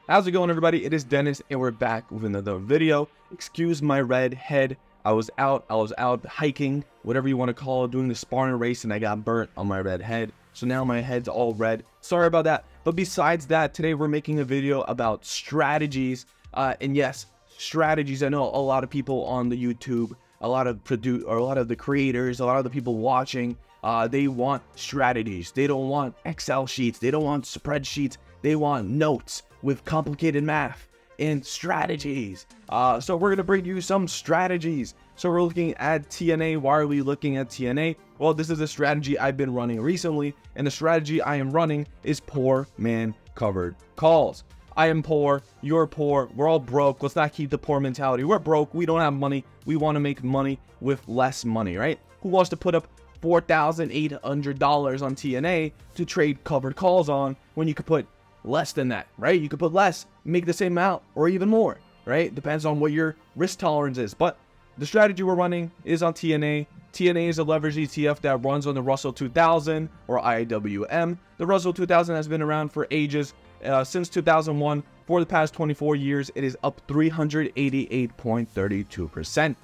How's it going, everybody? It is Dennis, and we're back with another video. Excuse my red head. I was out hiking, whatever you want to call it, doing the Spartan race, and I got burnt on my red head. So now my head's all red. Sorry about that. But besides that, today we're making a video about strategies. And yes, strategies. I know a lot of people on the YouTube, a lot of the creators, a lot of the people watching, they want strategies. They don't want Excel sheets. They don't want spreadsheets. They want notes with complicated math and strategies. So we're going to bring you some strategies. So we're looking at TNA. Why are we looking at TNA? Well, this is a strategy I've been running recently, and the strategy I am running is poor man covered calls. I am poor, you're poor, we're all broke. Let's not keep the poor mentality. We're broke, we don't have money, we want to make money with less money, right? Who wants to put up $4,800 on TNA to trade covered calls on when you could put less than that, right? You could put less, make the same amount, or even more, right? Depends on what your risk tolerance is. But the strategy we're running is on TNA. TNA is a leverage ETF that runs on the Russell 2000 or IWM. The Russell 2000 has been around for ages, since 2001. For the past 24 years, it is up 388.32%.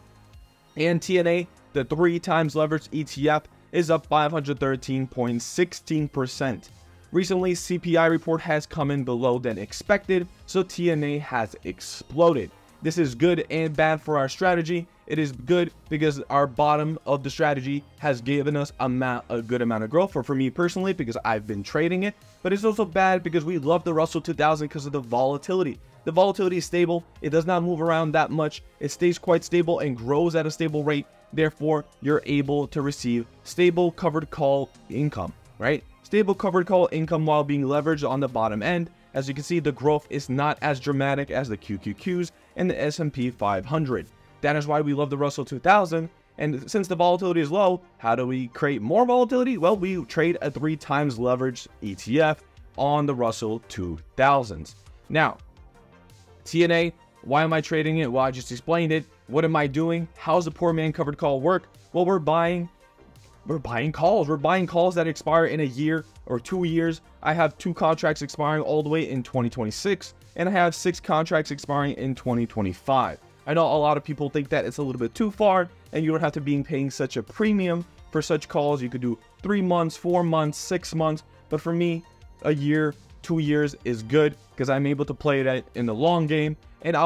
And TNA, the 3 times leveraged ETF, is up 513.16%. Recently, CPI report has come in below than expected, so TNA has exploded. This is good and bad for our strategy. It is good because our bottom of the strategy has given us a good amount of growth, or for me personally, because I've been trading it. But it's also bad because we love the Russell 2000 because of the volatility. The volatility is stable. It does not move around that much. It stays quite stable and grows at a stable rate. Therefore, you're able to receive stable covered call income, right? Stable covered call income while being leveraged on the bottom end. As you can see, the growth is not as dramatic as the QQQs and the S&P 500. That is why we love the Russell 2000. And since the volatility is low, how do we create more volatility? Well, we trade a 3 times leveraged ETF on the Russell 2000s. Now, TNA, why am I trading it? Well, I just explained it. What am I doing? How's the poor man covered call work? Well, we're buying calls. We're buying calls that expire in a year or 2 years. I have 2 contracts expiring all the way in 2026, and I have 6 contracts expiring in 2025. I know a lot of people think that it's a little bit too far, and you don't have to be paying such a premium for such calls. You could do 3 months, 4 months, 6 months, but for me, a year, 2 years is good because I'm able to play that in the long game, and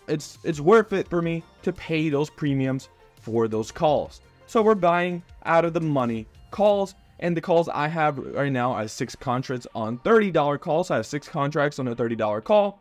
it's worth it for me to pay those premiums for those calls. So we're buying out of the money calls, and the calls I have right now, I have 6 contracts on $30 calls. I have 6 contracts on a $30 call.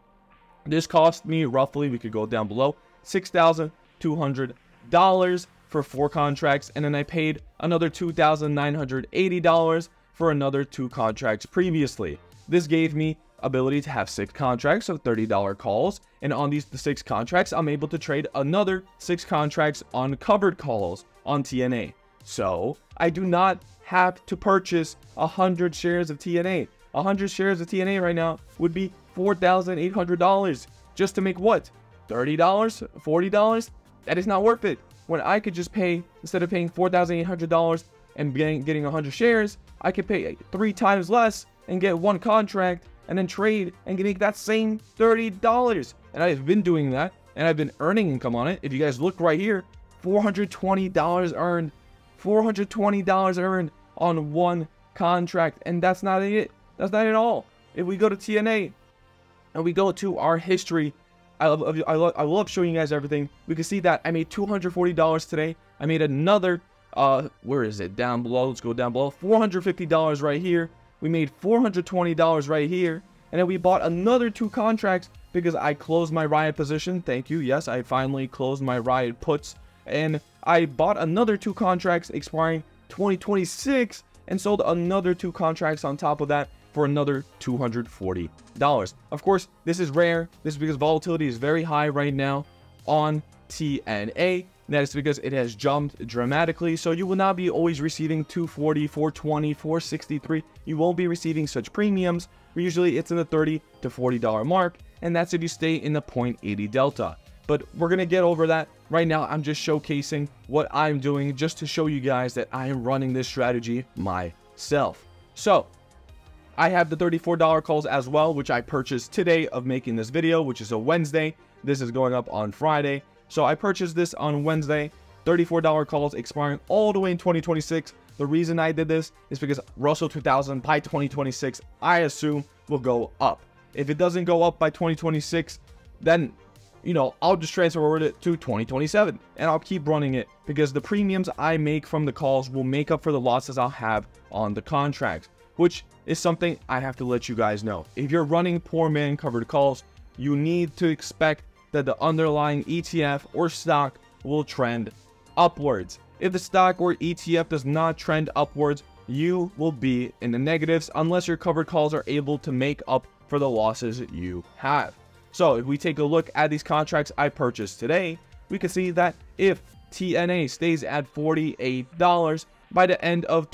This cost me roughly, we could go down below, $6,200 for 4 contracts, and then I paid another $2,980 for another 2 contracts previously. This gave me ability to have 6 contracts of $30 calls, and on the 6 contracts, I'm able to trade another 6 contracts on covered calls on TNA. So I do not have to purchase 100 shares of TNA. 100 shares of TNA right now would be $4,800 just to make what? $30? $40? That is not worth it. When I could just pay, instead of paying $4,800 and getting 100 shares, I could pay 3 times less and get 1 contract and then trade and make that same $30. And I've been doing that, and I've been earning income on it. If you guys look right here, $420 earned. $420 earned on 1 contract, and that's not it. That's not it all. If we go to TNA and we go to our history, I love showing you guys everything. We can see that I made $240 today. I made another, where is it? Down below. Let's go down below. $450 right here. We made $420 right here. And then we bought another 2 contracts because I closed my Riot position. Thank you. Yes, I finally closed my Riot puts. And I bought another 2 contracts expiring 2026 and sold another 2 contracts on top of that for another $240. Of course, this is rare. This is because volatility is very high right now on TNA. That is because it has jumped dramatically. So you will not be always receiving 240, 420, 463. You won't be receiving such premiums. Usually it's in the $30 to $40 mark. And that's if you stay in the 0.80 delta. But we're going to get over that. Right now, I'm just showcasing what I'm doing just to show you guys that I am running this strategy myself. So I have the $34 calls as well, which I purchased today of making this video, which is a Wednesday. This is going up on Friday. So I purchased this on Wednesday, $34 calls expiring all the way in 2026. The reason I did this is because Russell 2000 by 2026, I assume, will go up. If it doesn't go up by 2026, then, you know, I'll just transfer it to 2027 and I'll keep running it because the premiums I make from the calls will make up for the losses I'll have on the contracts, which is something I have to let you guys know. If you're running poor man covered calls, you need to expect that the underlying ETF or stock will trend upwards. If the stock or ETF does not trend upwards, you will be in the negatives unless your covered calls are able to make up for the losses you have. So if we take a look at these contracts I purchased today, we can see that if TNA stays at $48 by the end of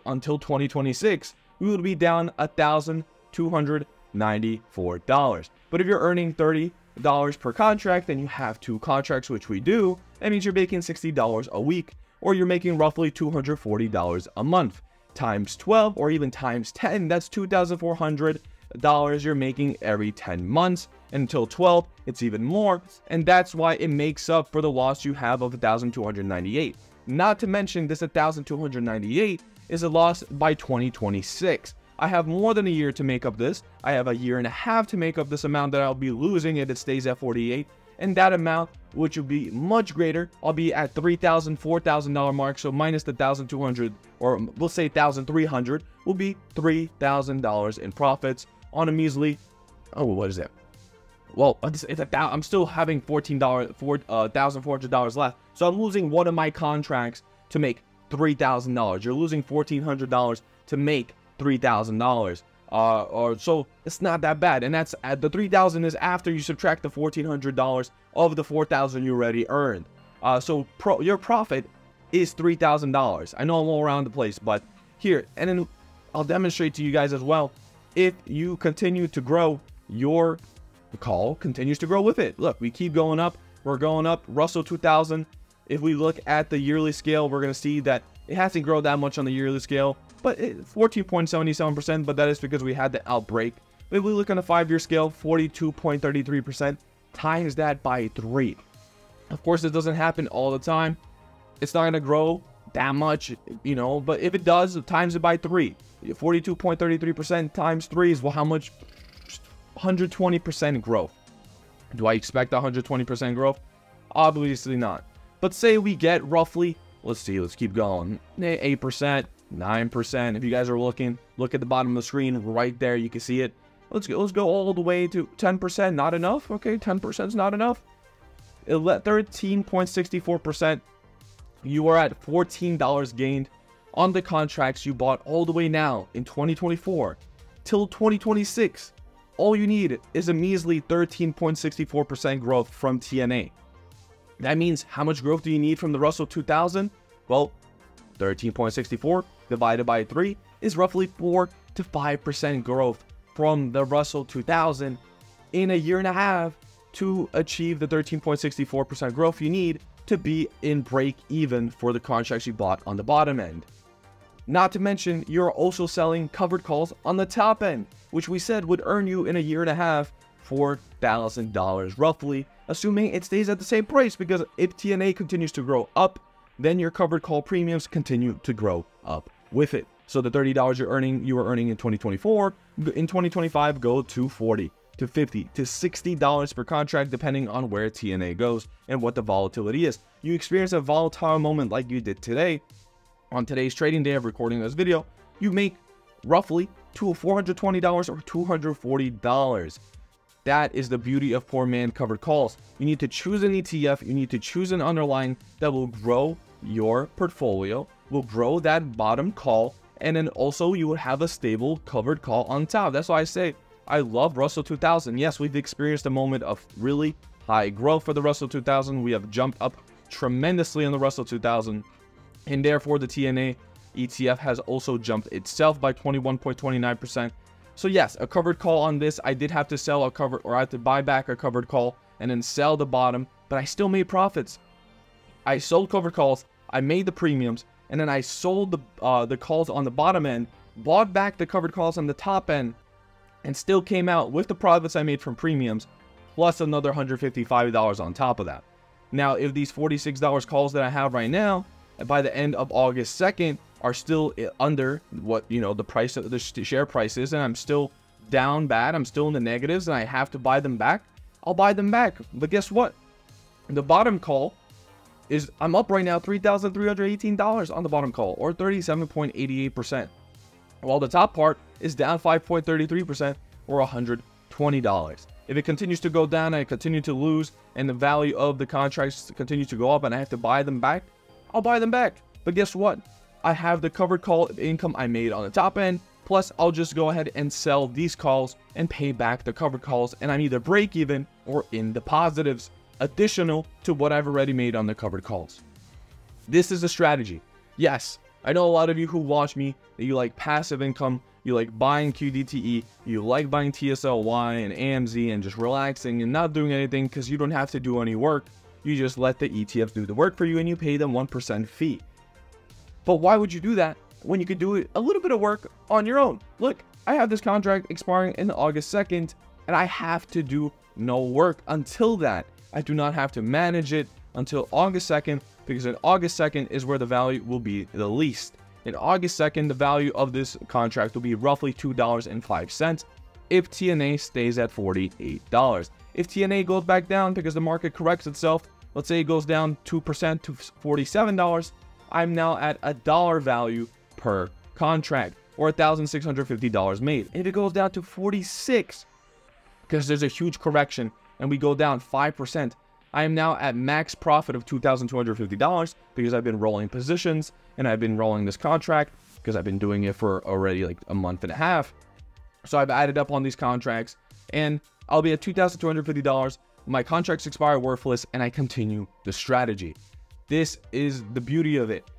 until 2026, we will be down $1,294. But if you're earning $30 per contract and you have 2 contracts, which we do, that means you're making $60 a week, or you're making roughly $240 a month. Times 12 or even times 10, that's $2,400 you're making every 10 months. And until 12, it's even more, and that's why it makes up for the loss you have of $1,298. Not to mention this $1,298 is a loss by 2026. I have more than a year to make up this. I have a year and a half to make up this amount that I'll be losing if it stays at 48. And that amount, which will be much greater, I'll be at $3,000, $4,000 mark. So minus the $1,200, or we'll say $1,300, will be $3,000 in profits on a measly, oh, what is that? Well, I'm still having $1,400 left. So I'm losing one of my contracts to make $3,000. You're losing $1,400 to make $3,000. Or so it's not that bad. And that's the $3,000 is after you subtract the $1,400 of the $4,000 you already earned. So your profit is $3,000. I know I'm all around the place, but here, and then I'll demonstrate to you guys as well. If you continue to grow, your call continues to grow with it. Look, we keep going up. We're going up. Russell 2000. If we look at the yearly scale, we're going to see that it hasn't grown that much on the yearly scale, but 14.77%, but that is because we had the outbreak. If we look on the 5-year scale, 42.33%, times that by 3. Of course, it doesn't happen all the time. It's not going to grow that much, you know, but if it does, times it by 3. 42.33% times 3 is, well, how much? 120% growth. Do I expect 120% growth? Obviously not. But say we get roughly, let's keep going, 8%, 9%. If you guys are looking, look at the bottom of the screen right there, you can see it. Let's go all the way to 10%. Not enough? Okay, 10% is not enough. 13.64%. You are at $14 gained on the contracts you bought all the way now in 2024 till 2026. All you need is a measly 13.64% growth from TNA. That means how much growth do you need from the Russell 2000? Well, 13.64 divided by 3 is roughly 4 to 5% growth from the Russell 2000 in a year and a half to achieve the 13.64% growth you need to be in break even for the contracts you bought on the bottom end. Not to mention, you're also selling covered calls on the top end, which we said would earn you in a year and a half $4,000 roughly, assuming it stays at the same price, because if TNA continues to grow up, then your covered call premiums continue to grow up with it. So the $30 you were earning in 2024, in 2025 go to $40 to $50 to $60 per contract, depending on where TNA goes and what the volatility is. You experience a volatile moment like you did today. On today's trading day of recording this video, you make roughly $420 or $240. That is the beauty of poor man covered calls. You need to choose an ETF, you need to choose an underlying that will grow your portfolio, will grow that bottom call, and then also you will have a stable covered call on top. That's why I say I love Russell 2000. Yes, we've experienced a moment of really high growth for the Russell 2000. We have jumped up tremendously in the Russell 2000. And therefore, the TNA ETF has also jumped itself by 21.29%. So yes, a covered call on this. I did have to sell a covered, or I had to buy back a covered call and then sell the bottom, but I still made profits. I sold covered calls, I made the premiums, and then I sold the calls on the bottom end bought back the covered calls on the top end, and still came out with the profits I made from premiums, plus another $155 on top of that. Now, if these $46 calls that I have right now, by the end of August 2nd, are still under what, the price of the share price is, and I'm still down bad, I'm still in the negatives, and I have to buy them back, I'll buy them back. But guess what? The bottom call is, I'm up right now $3,318 on the bottom call, or 37.88%. While the top part is down 5.33%, or $120. If it continues to go down and I continue to lose, and the value of the contracts continues to go up and I have to buy them back, I'll buy them back. But guess what? I have the covered call income I made on the top end, plus I'll just go ahead and sell these calls and pay back the covered calls, and I'm either break even or in the positives, additional to what I've already made on the covered calls. This is a strategy. Yes, I know a lot of you who watch me, that you like passive income, you like buying QDTE, you like buying TSLY and AMZ and just relaxing and not doing anything because you don't have to do any work. You just let the ETFs do the work for you and you pay them 1% fee. But why would you do that when you could do a little bit of work on your own? Look, I have this contract expiring in August 2nd, and I have to do no work until that. I do not have to manage it until August 2nd, because in August 2nd is where the value will be the least. In August 2nd, the value of this contract will be roughly $2.05 if TNA stays at $48. If TNA goes back down because the market corrects itself, let's say it goes down 2% to $47, I'm now at a dollar value per contract, or $1,650 made. If it goes down to 46, because there's a huge correction and we go down 5%, I am now at max profit of $2,250 because I've been rolling positions and I've been rolling this contract because I've been doing it for already like a month and a half. So I've added up on these contracts and I'll be at $2,250. My contracts expire worthless and I continue the strategy. This is the beauty of it.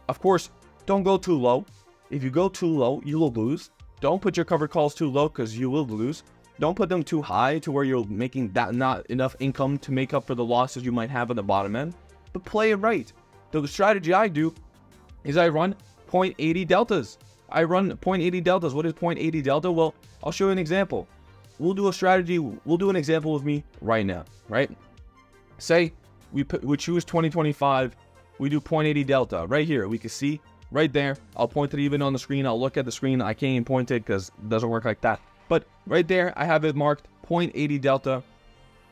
Of course, don't go too low. If you go too low, you will lose. Don't put your covered calls too low because you will lose. Don't put them too high to where you're making that not enough income to make up for the losses you might have on the bottom end. But play it right. The strategy I do is I run 0.80 deltas. I run 0.80 deltas. What is 0.80 delta? Well, I'll show you an example. We'll do a strategy. We'll do an example with me right now, right? Say we choose 2025. We do 0.80 delta right here. We can see right there. I'll point it even on the screen. I'll look at the screen. I can't even point it because it doesn't work like that. But right there, I have it marked 0.80 delta.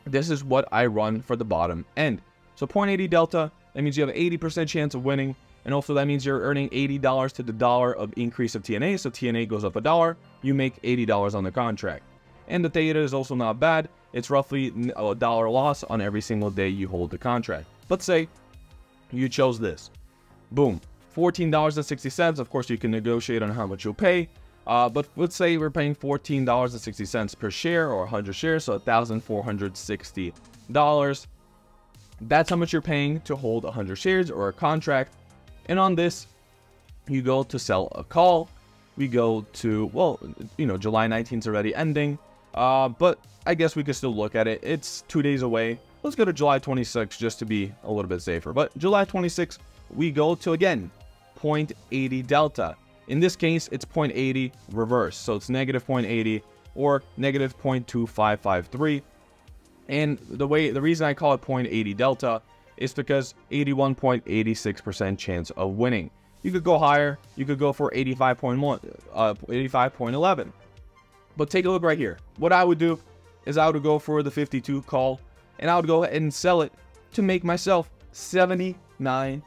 This is what I run for the bottom end. So 0.80 delta, that means you have an 80% chance of winning. And also that means you're earning $80 to the dollar of increase of TNA. So TNA goes up $1, you make $80 on the contract. And the theta is also not bad. It's roughly $1 loss on every single day you hold the contract. Let's say you chose this. Boom. $14.60. Of course, you can negotiate on how much you'll pay. But let's say we're paying $14.60 per share or 100 shares, so $1,460. That's how much you're paying to hold 100 shares or a contract. And on this, you go to sell a call. We go to, well, July 19th is already ending. But I guess we could still look at it. It's 2 days away. Let's go to July 26th just to be a little bit safer. But July 26th, we go to, again, 0.80 delta. In this case, it's 0.80 reverse. So it's negative 0.80 or negative 0.2553. And the reason I call it 0.80 delta is because 81.86% chance of winning. You could go higher. You could go for 85.11. But take a look right here. What I would do is I would go for the 52 call, and I would go ahead and sell it to make myself $79.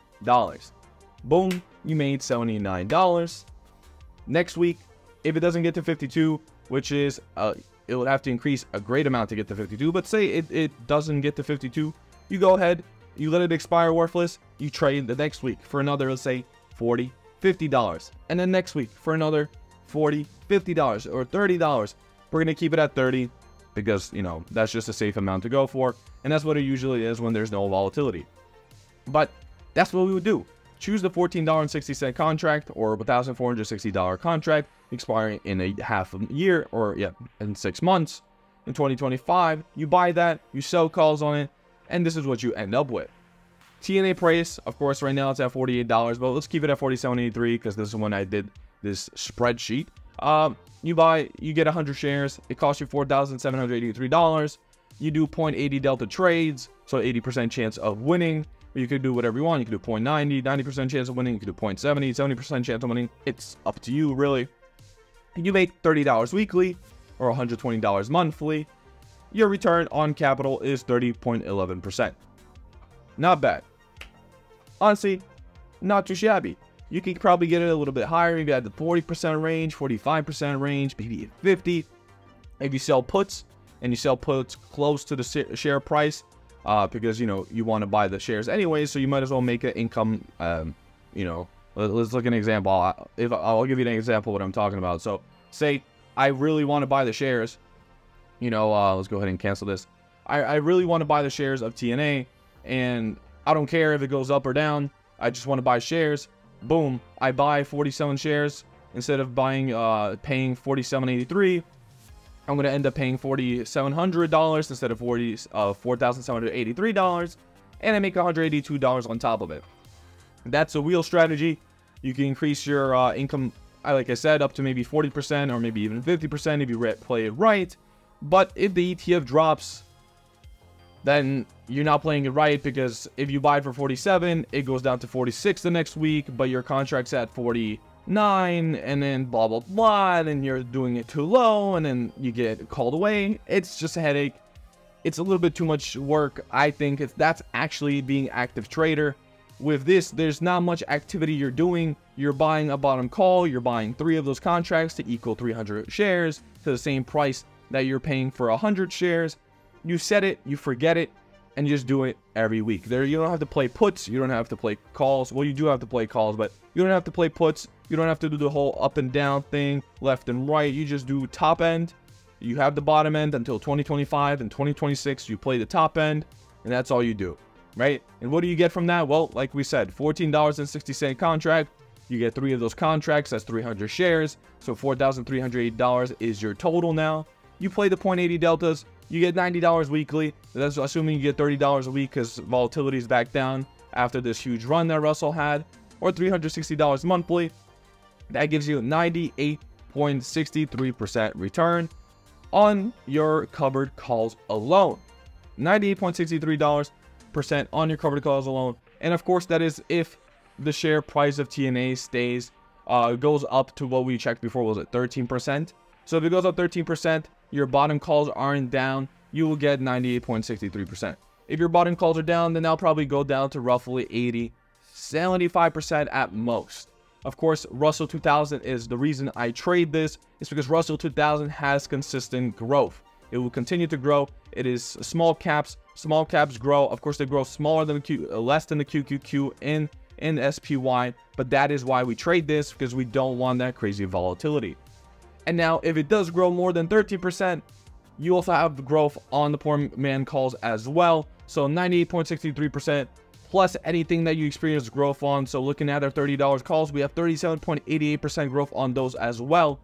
Boom, you made $79. Next week, if it doesn't get to 52, which is, it would have to increase a great amount to get to 52, but say it doesn't get to 52, you go ahead, you let it expire worthless, you trade the next week for another, let's say, $40, $50. And then next week for another $40, $50 or $30. We're going to keep it at 30 because, that's just a safe amount to go for. And that's what it usually is when there's no volatility. But that's what we would do. Choose the $14.60 contract or $1,460 contract expiring in a half a year or, in 6 months. In 2025, you buy that, you sell calls on it, and this is what you end up with. TNA price, of course, right now it's at $48, but let's keep it at $47.83 because this is when I did this spreadsheet. You get 100 shares. It costs you $4,783. You do 0.80 delta trades, so 80% chance of winning. You could do whatever you want. You could do 0.90, 90% chance of winning. You could do 0.70, 70% chance of winning. It's up to you, really. You make $30 weekly or $120 monthly. Your return on capital is 30.11%. Not bad. Honestly, not too shabby. You can probably get it a little bit higher, maybe at the 40% range, 45% range, maybe 50%. If you sell puts, and you sell puts close to the share price, because, you know, you want to buy the shares anyway, so you might as well make an income, you know, let's look at an example. I'll give you an example of what I'm talking about. So, say I really want to buy the shares, you know, let's go ahead and cancel this. I really want to buy the shares of TNA, and I don't care if it goes up or down. I just want to buy shares. Boom, I buy 47 shares instead of paying $47.83. I'm going to end up paying $4,700 instead of $4,783, and I make $182 on top of it. That's a wheel strategy. You can increase your income, like I said, up to maybe 40% or maybe even 50% if you play it right. But if the ETF drops, then you're not playing it right, because if you buy it for 47, it goes down to 46 the next week, but your contract's at 49, and then blah blah blah, and then you're doing it too low, and then you get called away. It's just a headache. It's a little bit too much work. I think that's actually being active trader. With this, there's not much activity you're doing. You're buying a bottom call. You're buying 3 of those contracts to equal 300 shares to the same price that you're paying for 100 shares. You set it, you forget it, and you just do it every week. There, you don't have to play puts, you don't have to play calls. Well, you do have to play calls, but you don't have to play puts. You don't have to do the whole up and down thing, left and right. You just do top end. You have the bottom end until 2025 and 2026. You play the top end, and that's all you do, right? And what do you get from that? Well, like we said, $14.60 contract. You get 3 of those contracts. That's 300 shares. So $4,308 is your total now. You play the 0.80 deltas. You get $90 weekly. That's assuming you get $30 a week, because volatility is back down after this huge run that Russell had, or $360 monthly. That gives you 98.63% return on your covered calls alone. 98.63% on your covered calls alone. And of course, that is if the share price of TNA stays, goes up to what we checked before, was it 13%? So if it goes up 13%, your bottom calls aren't down, you will get 98.63%. If your bottom calls are down, then they'll probably go down to roughly 80, 75% at most. Of course, Russell 2000 is the reason I trade this. It's because Russell 2000 has consistent growth. It will continue to grow. It is small caps. Small caps grow. Of course, they grow smaller than less than the QQQ in SPY, but that is why we trade this, because we don't want that crazy volatility. And now, if it does grow more than 13%, you also have growth on the poor man calls as well. So 98.63% plus anything that you experience growth on. So looking at our $30 calls, we have 37.88% growth on those as well.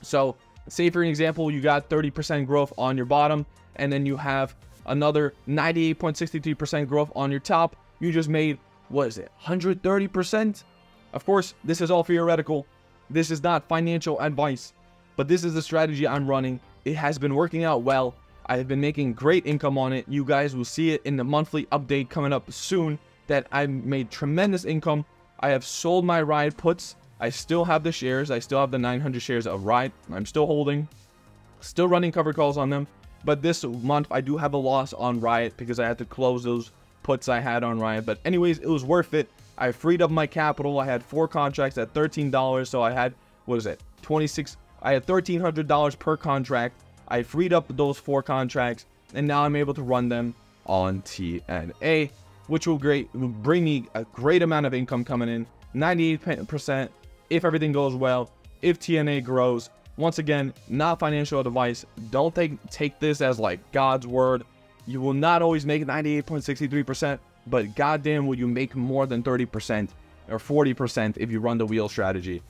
So say for an example, you got 30% growth on your bottom, and then you have another 98.63% growth on your top. You just made, what is it, 130%? Of course, this is all theoretical. This is not financial advice, but this is the strategy I'm running. It has been working out well. I have been making great income on it. You guys will see it in the monthly update coming up soon that I made tremendous income. I have sold my Riot puts. I still have the shares. I still have the 900 shares of Riot. I'm still holding, still running covered calls on them. But this month I do have a loss on Riot because I had to close those puts I had on Riot. But anyways, it was worth it. I freed up my capital. I had 4 contracts at $13. So I had, what is it, 26. I had $1,300 per contract. I freed up those 4 contracts, and now I'm able to run them on TNA, which will bring me a great amount of income coming in, 98% if everything goes well, if TNA grows. Once again, not financial advice. Don't take this as like God's word. You will not always make 98.63%, but goddamn will you make more than 30% or 40% if you run the wheel strategy.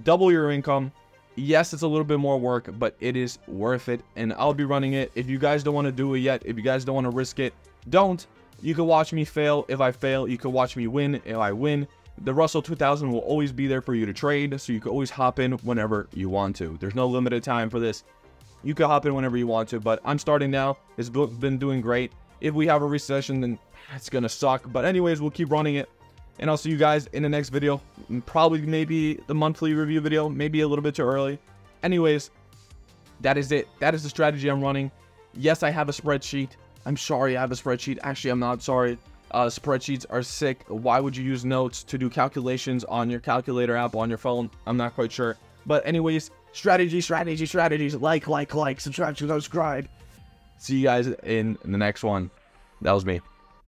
Double your income. Yes, it's a little bit more work, but it is worth it, and I'll be running it. If you guys don't want to do it yet, if you guys don't want to risk it, don't. You can watch me fail if I fail. You can watch me win if I win. The Russell 2000 will always be there for you to trade, so you can always hop in whenever you want to. There's no limited time for this. You can hop in whenever you want to, but I'm starting now. It's been doing great. If we have a recession, then it's gonna suck. But anyways, we'll keep running it. And I'll see you guys in the next video. Probably maybe the monthly review video, maybe a little bit too early. Anyways, that is it. That is the strategy I'm running. Yes, I have a spreadsheet. I'm sorry I have a spreadsheet. Actually, I'm not sorry. Spreadsheets are sick. Why would you use notes to do calculations on your calculator app on your phone? I'm not quite sure. But anyways, strategies. Like, subscribe. See you guys in the next one. That was me.